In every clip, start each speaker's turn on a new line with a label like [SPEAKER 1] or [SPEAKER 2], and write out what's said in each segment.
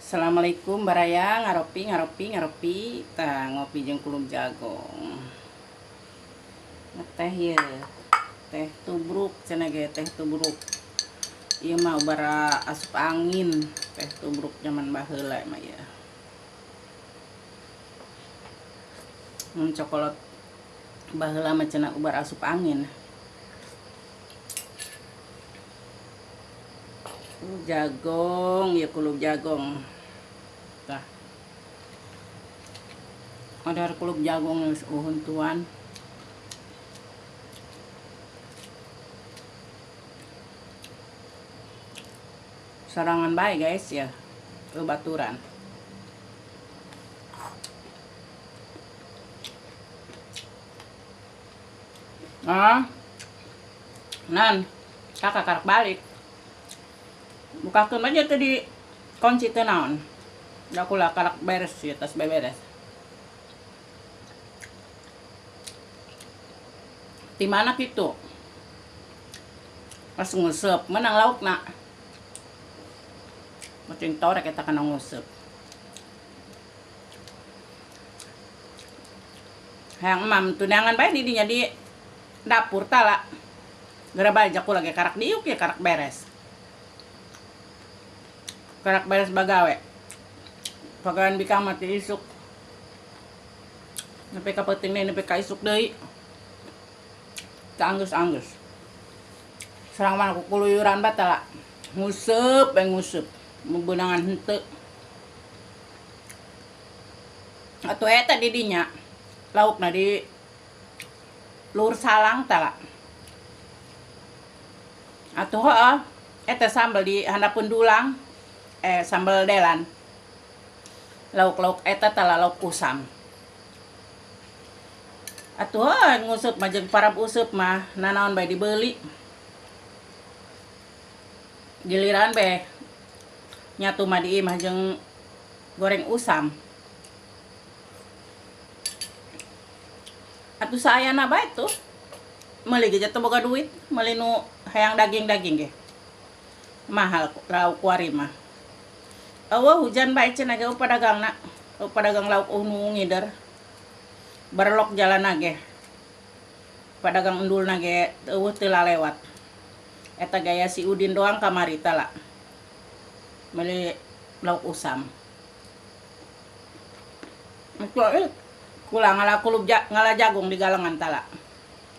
[SPEAKER 1] Assalamualaikum baraya ngaropi tah ngopi jeung kulum jagong. Teh ye teh tubruk cenah ge teh tubruk. Ieu mah bara asup angin teh tubruk zaman baheula mah ya. Mun cokolot baheula mah cenah ubar asup angin. Jagong ya kulub jagong tah ada kulub jagong geus uhun tuan sarangan bae guys ya baturan nan kakak karak balik bukakeun aja teh di kunci teh naon. Da kula karak beres ya tas beberes. Di mana kitu? Pas nguseup menang laukna. Macing torek eta kana nguseup. Hayang emam tunangan bae di dinya di dapur tala. Gara bajak kula ge karak diuk ya karak beres. Karak beres bagawe pagawean bikang mati isuk nepi ka peuting deui nepi ka isuk deui anggeus sareng mana ku kuluyuran batala nguseup nguseup meunangan henteu atuh eta di dinya laukna di lur salang tala atuh heuh eta sambal di handapeun dulang sambal delan lauk-lauk eta tala lauk usam atuh nguseup mah jeung parab useup mah nanaon bae dibeuli giliran be nyatu mah di imah jeung goreng usam atuh saayana bae tuh meuli ge teu boga duit meuli nu hayang daging-daging ge mahal lauk kuari mah. Hujan bae cenah ge padagangna. Padagang lauk nu ngider. Barelok jalan ge. Padagang undulna ge eueuh teu lalewat. Eta gaya si Udin doang kamari tala. Meuli lauk usam. Kula ngala jagung di galengan tala.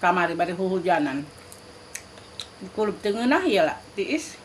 [SPEAKER 1] Kamari bari huhujanan. Kulub teu ngeunah ieu lah tiis.